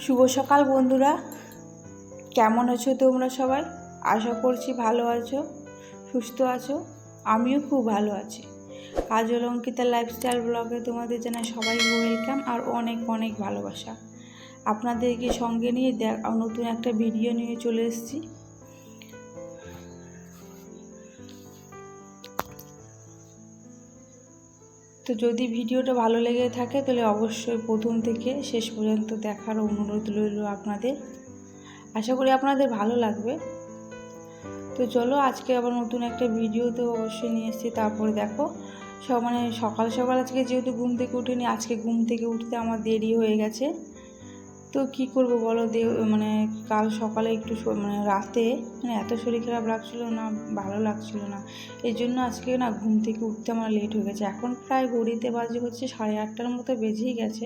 শুভ সকাল বন্ধুরা, কেমন আছো তোমরা সবাই? আশা করছি ভালো আছো, সুস্থ আছো। আমিও খুব ভালো আছি। কাজল অঙ্কিতা লাইফস্টাইল ব্লগে তোমাদের জানাই সবাই ওয়েলকাম আর অনেক অনেক ভালোবাসা। আপনাদেরকে সঙ্গে নিয়ে নতুন একটা ভিডিও নিয়ে চলে এসেছি। তো যদি ভিডিওটা ভালো লেগে থাকে তাহলে অবশ্যই প্রথম থেকে শেষ পর্যন্ত দেখার অনুরোধ রইল আপনাদের। আশা করি আপনাদের ভালো লাগবে। তো চলো, আজকে আবার নতুন একটা ভিডিও তো অবশ্যই নিয়ে এসেছি। তারপরে দেখো সকাল সকাল আজকে যেহেতু ঘুম থেকে উঠিনি, আজকে ঘুম থেকে উঠতে আমার দেরি হয়ে গেছে। তো কি করব বলো, কাল সকালে একটু রাতে এত শরীর খারাপ লাগছিল না, ভালো লাগছিল না, এই জন্য আজকে ঘুম থেকে উঠতে আমার লেট হয়ে গেছে। এখন প্রায় ঘড়িতে বাজে হচ্ছে 8:30টার মতো বেজেই গেছে।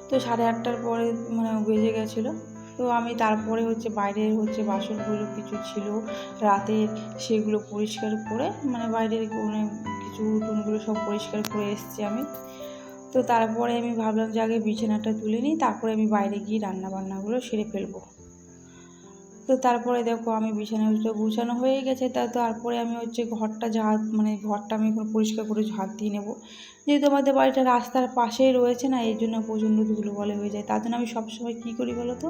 তো 8:30টার পরে বেজে গেছিলো। তো আমি তারপরে বাইরের বাসনগুলো কিছু ছিল রাতে, সেগুলো পরিষ্কার করে বাইরের কিছু উঠোনগুলো সব পরিষ্কার করে এসেছি আমি। তো তারপরে আমি ভাবলাম যে আগে বিছানাটা তুলে নিই, তারপরে আমি বাইরে গিয়ে রান্নাবান্নাগুলো সেরে ফেলবো। তো তারপরে দেখো আমি বিছানাটা গুছানো হয়ে গেছে। তারপরে আমি ঘরটা ঘরটা আমি এখন পরিষ্কার করে ঝাড় দিয়ে নেবো। যেহেতু আমাদের বাড়িটা রাস্তার পাশেই রয়েছে না, এই জন্য প্রচণ্ড ধুলোবালি হয়ে যায়। তার জন্য আমি সবসময় কী করি বলো তো,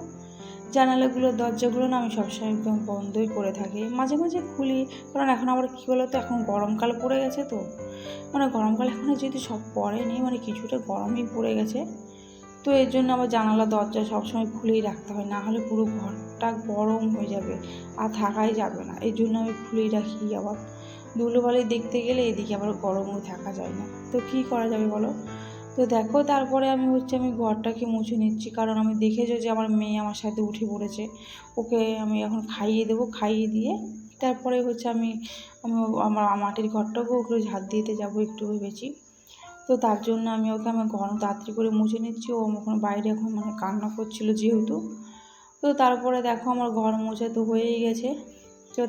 জানালাগুলো দরজাগুলো আমি সবসময় একদম বন্ধই করে থাকি, মাঝে মাঝে খুলি। কারণ এখন আবার কী বলো তো, এখন গরমকাল পড়ে গেছে। তো গরমকাল এখনও যেহেতু সব পড়েনি, কিছুটা গরমই পড়ে গেছে। তো এর জন্য আবার জানালা দরজা সবসময় খুলেই রাখতে হয়, না হলে পুরো ঘরটা গরম হয়ে যাবে আর থাকাই যাবে না। এই জন্য আমি খুলেই রাখি। আবার ধুলোবালি দেখতে গেলে এদিকে আবার গরমও থাকা যায় না, তো কী করা যাবে বলো। তো দেখো তারপরে আমি ঘরটাকে মুছে নিচ্ছি, কারণ আমি দেখেছো যে আমার মেয়ে আমার সাথে উঠে পড়েছে। ওকে আমি এখন খাইয়ে দেবো, খাইয়ে দিয়ে তারপরে আমি আমার মাটির ঘরটাকেও ওকে ঝাড় দিতে যাবো একটু ভেবেছি। তো তার জন্য আমি ঘর তাড়াতাড়ি করে মুছে নিচ্ছি। ও ওখানে বাইরে এখন কান্না করছিল যেহেতু। তো তারপরে দেখো আমার ঘর মোছা তো হয়েই গেছে। তো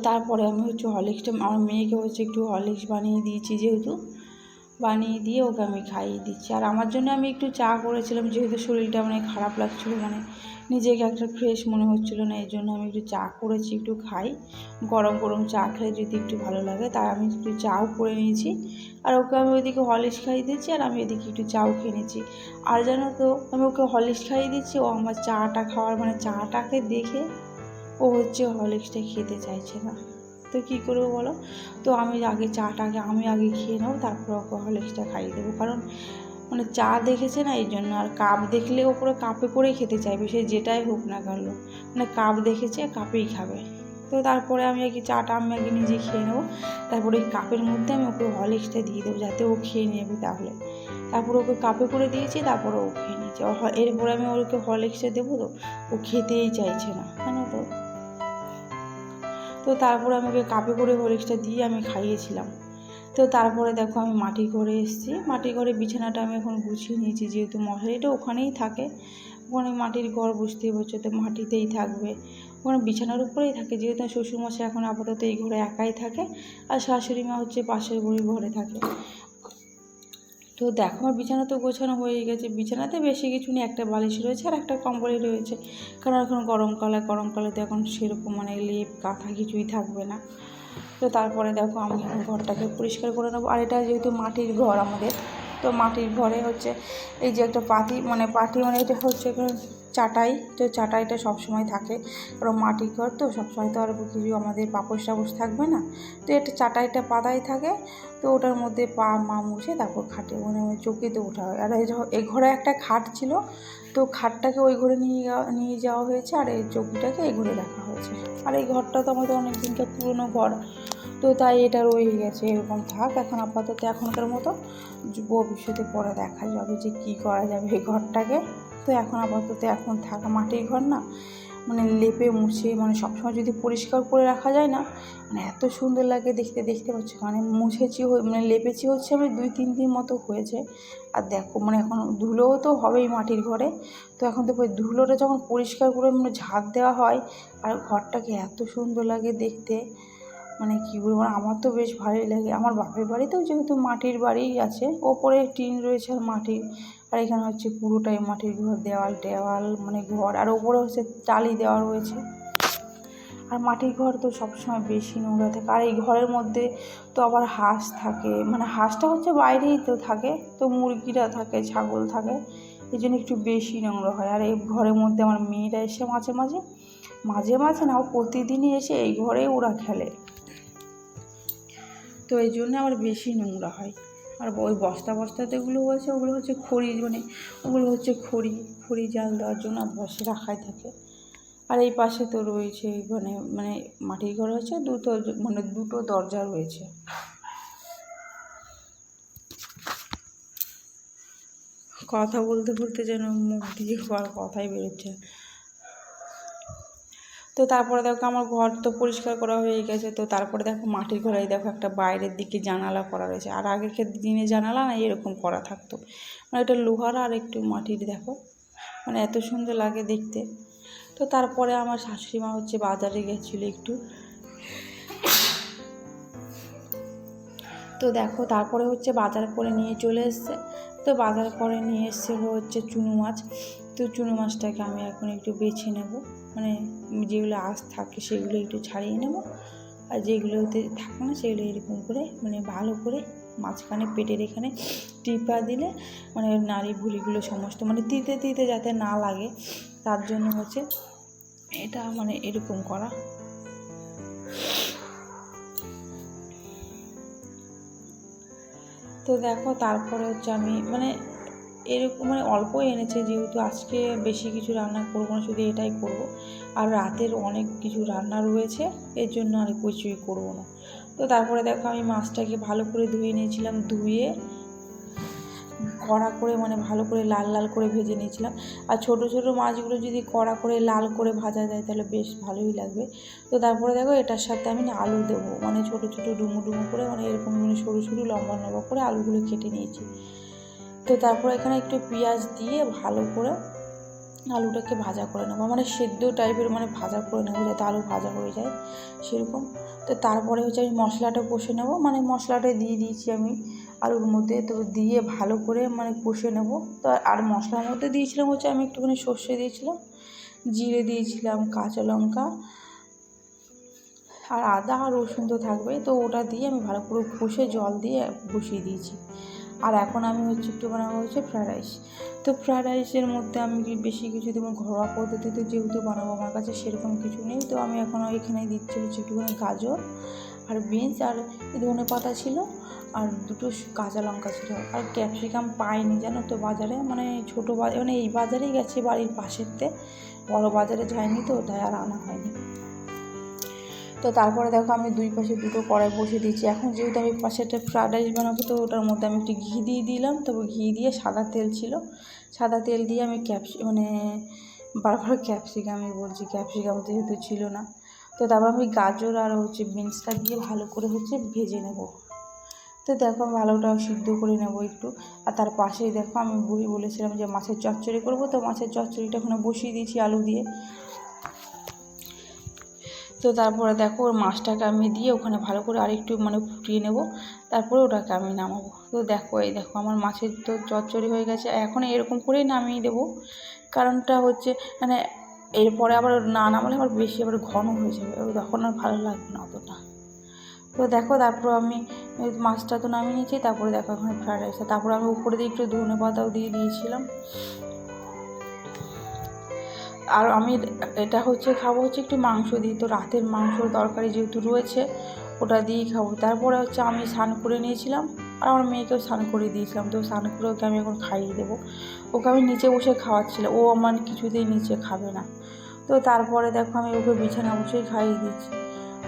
তারপরে আমি হরলিক্সটা আমার মেয়েকে একটু হরলিক্স বানিয়ে দিয়েছি, যেহেতু বানিয়ে দিয়ে ওকে আমি খাইয়ে দিচ্ছি। আর আমার জন্য আমি একটু চা করেছিলাম, যেহেতু শরীরটা খারাপ লাগছিলো, নিজেকে একটা ফ্রেশ মনে হচ্ছিলো না, এই জন্য আমি একটু চা করেছি, একটু খাই। গরম গরম চা খেলে যদি একটু ভালো লাগে, তাই আমি একটু চাও করে নিয়েছি। আর ওকে আমি ওইদিকে হরলিক্স খাইয়ে দিচ্ছি, আর আমি এদিকে একটু চাও খেয়ে নিচ্ছি। আর জানো তো, আমি ওকে হরলিক্স খাইয়ে দিচ্ছি, ও আমার চাটা খাওয়ার চাটাকে দেখে ও হরলিক্সটা খেতে চাইছে না। তো কী করবো বলো। তো আমি আগে চাটাকে আমি আগে খেয়ে নেবো, তারপর ওকে হরলিক্সটা খাইয়ে দেবো। কারণ চা দেখেছে না, এই জন্য। আর কাপ দেখলে ওপরে কাপে করেই খেতে চাইবে, সে যেটাই হোক না কেন। কাপ দেখেছে, কাপেই খাবে। তো তারপরে আমি চাটা আমি আগে নিজে খেয়ে নেবো, তারপরে ওই কাপের মধ্যে আমি ওকে হরলিক্সটা দিয়ে দেবো, যাতে ও খেয়ে নেবে। তারপর ওকে কাপে করে দিয়েছি, তারপরে ও খেয়ে নিয়েছে। এরপরে আমি ওকে হরলিক্সটা দেবো, তো ও খেতেই চাইছে না, জানো তো। তো তারপরে আমি ওকে কাপে করে হরলিক্সটা দিয়ে আমি খাইয়েছিলাম। তো তারপরে দেখো আমি মাটির ঘরে এসেছি। মাটির ঘরে বিছানাটা আমি এখন গুছিয়ে নিয়েছি, যেহেতু মশারিটা ওখানেই থাকে। ওখানে মাটির ঘর, বুঝতেই পারছো, তো মাটিতেই থাকবে, ওখানে বিছানার উপরেই থাকে। যেহেতু শ্বশুরমশাই এখন আপাতত এই ঘরে একাই থাকে, আর শাশুড়ি মা পাশের ঘরে থাকে। তো দেখো আমার বিছানা তো গোছানো হয়ে গেছে। বিছানাতে বেশি কিছু নেই, একটা বালিশ রয়েছে আর একটা কম্বলই রয়েছে, কারণ এখন গরমকালে তো এখন সেরকম লেপ কাঁথা কিছুই থাকবে না। তো তারপরে দেখো আমি এখন ঘরটাকে পরিষ্কার করে নেবো। আর এটা যেহেতু মাটির ঘর আমাদের, তো মাটির ঘরে এই যে একটা পাটি এটা চাটাই। তো চাটাইটা সবসময় থাকে, কারণ মাটির ঘর তো সবসময় তো আর কিছু আমাদের পাপোশ টাপোশ থাকবে না। তো এটা চাটাইটা পাতাই থাকে। তো ওটার মধ্যে পা মুছে তারপর খাটে চৌকিতে ওঠা হয়। আর এই ঘরে একটা খাট ছিল, তো খাটটাকে ওই ঘরে নিয়ে যাওয়া হয়েছে, আর এই চৌকিটাকে এই ঘরে রাখা হয়েছে। আর এই ঘরটা তো আমাদের অনেক দিনকার পুরনো ঘর, তো তাই এটা রয়ে গেছে, এরকম থাক এখন আপাতত এখনকার মতো। ভবিষ্যতে পরে দেখা যাবে যে কী করা যাবে এই ঘরটাকে। তো এখন আপাতত এখন থাকা, মাটির ঘর না, লেপে মুছে সবসময় যদি পরিষ্কার করে রাখা যায় না, এত সুন্দর লাগে দেখতে পাচ্ছি। মুছেছি লেপেছি আমি 2-3 দিন মতো হয়েছে। আর দেখো এখন ধুলোও তো হবেই মাটির ঘরে। তো এখন তো ওই ধুলোটা যখন পরিষ্কার করে ঝাড় দেওয়া হয়, আর ঘরটাকে এত সুন্দর লাগে দেখতে। মানে কী বলবো, আমার তো বেশ ভালোই লাগে। আমার বাপের বাড়িতেও যেহেতু মাটির বাড়িই আছে, ওপরে টিন রয়েছে আর মাটির, আর এখানে হচ্ছে পুরোটাই মাটির ঘর, দেওয়াল টেওয়াল মানে ঘর, আর ওপরে হচ্ছে টালি দেওয়া রয়েছে। আর মাটির ঘর তো সবসময় বেশি নোংরা থাকে, আর এই ঘরের মধ্যে তো আবার হাঁস থাকে, মানে হাঁসটা হচ্ছে বাইরেই তো থাকে, তো মুরগিরা থাকে, ছাগল থাকে, এই জন্য একটু বেশি নোংরা হয়। আর এই ঘরের মধ্যে আমার মেয়েরা এসে মাঝে মাঝে না, ও প্রতিদিনই এসে এই ঘরেই ওরা খেলে, তো এই জন্য আবার বেশি নোংরা হয়। আর ওই বস্তাতেগুলো হয়েছে, ওগুলো হচ্ছে খড়ি, মানে ওগুলো হচ্ছে খড়ি জাল দেওয়ার জন্য বসে রাখাই থাকে। আর এই পাশে তো রয়েছে মানে মাটির ঘর হচ্ছে দুটো দরজা রয়েছে। কথা বলতে বলতে যেন মুখ দিয়ে আর কথাই বেরোচ্ছে। তো তারপরে দেখো আমার ঘর তো পরিষ্কার করা হয়ে গেছে। তো তারপরে দেখো মাটির ঘরে দেখো একটা বাইরের দিকে জানালা করা রয়েছে, আর আগেকার দিনে জানালা না এরকম করা থাকতো, মানে এটা লোহার আর একটু মাটির, দেখো মানে এত সুন্দর লাগে দেখতে। তো তারপরে আমার শাশুড়ি মা হচ্ছে বাজারে গেছিলো একটু, তো দেখো তারপরে হচ্ছে বাজার করে নিয়ে চলে এসছে। তো বাজার করে নিয়ে এসেছিলো হচ্ছে চুনো মাছ। তো চুনো মাছটাকে আমি এখন একটু বেছে নেব, মানে যেগুলো আঁশ থাকে সেগুলো একটু ছাড়িয়ে নেব, আর যেগুলোতে থাকে না সেগুলো এরকম করে মানে ভালো করে মাঝখানে পেটের এখানে টিপা দিলে মানে নাড়ি ভুঁড়িগুলো সমস্ত মানে তিতে যাতে না লাগে, তার জন্য হচ্ছে এটা মানে এরকম করা। তো দেখো তারপরে হচ্ছে আমি মানে এরকম মানে অল্পই এনেছে, যেহেতু আজকে বেশি কিছু রান্না করবো না, শুধু এটাই করব, আর রাতের অনেক কিছু রান্না রয়েছে, এর জন্য আর কিছুই করবো না। তো তারপরে দেখো আমি মাছটাকে ভালো করে ধুয়ে নিয়েছিলাম, ধুয়ে কড়া করে মানে ভালো করে লাল করে ভেজে নিয়েছিলাম। আর ছোটো মাছগুলো যদি কড়া করে লাল করে ভাজা যায় তাহলে বেশ ভালোই লাগবে। তো তারপরে দেখো এটার সাথে আমি না আলু দেবো, মানে ছোটো ডুমো করে, মানে এরকম মানে সরু লম্বা করে আলুগুলো কেটে নিয়েছি। তো তারপর এখানে একটু পেঁয়াজ দিয়ে ভালো করে আলুটাকে ভাজা করে নেবো, মানে সেদ্ধ টাইপের মানে ভাজা করে নেবো যাতে আলু ভাজা হয়ে যায় সেরকম। তো তারপরে হচ্ছে আমি মশলাটা কষে নেবো, মানে মশলাটা দিয়ে দিয়েছি আমি আলুর মধ্যে, তো দিয়ে ভালো করে মানে কষে নেবো। তো আর মশলার মধ্যে দিয়েছিলাম হচ্ছে আমি একটুখানি সর্ষে দিয়েছিলাম, জিরে দিয়েছিলাম, কাঁচা লঙ্কা আর আদা আর রসুন তো থাকবে, তো ওটা দিয়ে আমি ভালো করে কষে জল দিয়ে বসিয়ে দিয়েছি। আর এখন আমি হচ্ছে একটু বানাবো হচ্ছে ফ্রায়েড রাইস। তো ফ্রায়েড রাইসের মধ্যে আমি বেশি কিছু দেবো, ঘরোয়া পদ্ধতিতে যেহেতু বানাবো, আমার কাছে সেরকম কিছু নেই, তো আমি এখন এখানে দিচ্ছি হচ্ছে একটুখানি গাজর আর বিনস আর ধনেপাতা ছিল, আর দুটো কাঁচা লঙ্কা ছিল, আর ক্যাপসিকাম পাইনি জানো তো বাজারে, মানে ছোটো বাজার মানে এই বাজারেই গেছি বাড়ির পাশেরতে, বড় বাজারে যায়নি, তো তাই আর আনা হয়নি। তো তারপরে দেখো আমি দুই পাশে দুটো কড়াই বসিয়ে দিয়েছি। এখন যেহেতু আমি পাশে একটা ফ্রায়েড রাইস বানাবো, তো ওটার মধ্যে আমি একটু ঘি দিয়ে দিলাম, তবে ঘি দিয়ে সাদা তেল ছিল, সাদা তেল দিয়ে আমি মানে বারবার ক্যাপসিকামই বলছি, ক্যাপসিকাম যেহেতু ছিল না, তো তারপর আমি গাজর আর হচ্ছে বিনসটা দিয়ে ভালো করে হচ্ছে ভেজে নেব। তো দেখো ভালোটা সিদ্ধ করে নেব একটু। আর তার পাশেই দেখো আমি বলেছিলাম যে মাছের চচ্চড়ি করবো, তো মাছের চচ্চড়িটা ওখানে বসিয়ে দিয়েছি আলু দিয়ে। তো তারপরে দেখো ওর মাছটাকে আমি দিয়ে ওখানে ভালো করে আরেকটু মানে ফুটিয়ে নেব, তারপরে ওটাকে আমি নামাবো। তো দেখো এই দেখো আমার মাছের তো চচ্চড়ি হয়ে গেছে, এখন এরকম করেই নামিয়ে দেবো, কারণটা হচ্ছে মানে এরপরে আবার না নামালে আবার বেশি আবার ঘন হয়ে যাবে, তখন আর ভালো লাগবে না অতটা। তো দেখো তারপর আমি মাছটা তো নামিয়ে নিয়েছি, তারপরে দেখো ওখানে ফ্রায়েড রাইসটা, তারপরে আমি উপরে দিয়ে একটু ধনেপাতাও দিয়ে দিয়েছিলাম। আর আমি এটা হচ্ছে খাবো হচ্ছে একটু মাংস দিয়ে, তো রাতের মাংসর তরকারি যেহেতু রয়েছে ওটা দিয়েই খাবো। তারপরে হচ্ছে আমি স্নান করে নিয়েছিলাম, আর আমার মেয়েকেও স্নান করে দিয়েছিলাম, তো স্নান করে ওকে আমি এখন খাইয়ে দেবো। ওকে আমি নিচে বসে খাওয়াচ্ছিলাম, ও আমার কিছুতেই নিচে খাবে না। তো তারপরে দেখো আমি ওকে বিছানা বসেই খাইয়ে দিচ্ছি,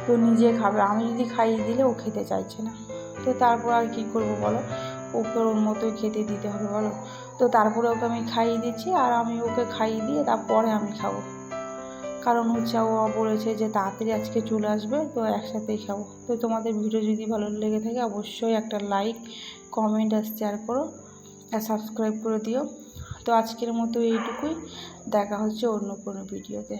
তো নিজে খাবে, আমি যদি খাইয়ে দিলে ও খেতে চাইছে না। তো তারপর আর কী করবো বলো, ওকে ওর মতোই খেতে দিতে হবে বলো। তো তারপরে ওকে আমি খাইয়ে দিচ্ছি, আর আমি ওকে খাইয়ে দিয়ে তারপরে আমি খাবো, কারণ হচ্ছে ও বলেছে যে তাড়াতাড়ি আজকে চলে আসবে, তো একসাথেই খাবো। তো তোমাদের ভিডিও যদি ভালো লেগে থাকে অবশ্যই একটা লাইক, কমেন্ট আর শেয়ার করো, আর সাবস্ক্রাইব করে দিও। তো আজকের মতো এইটুকুই, দেখা হচ্ছে অন্য কোনো ভিডিওতে।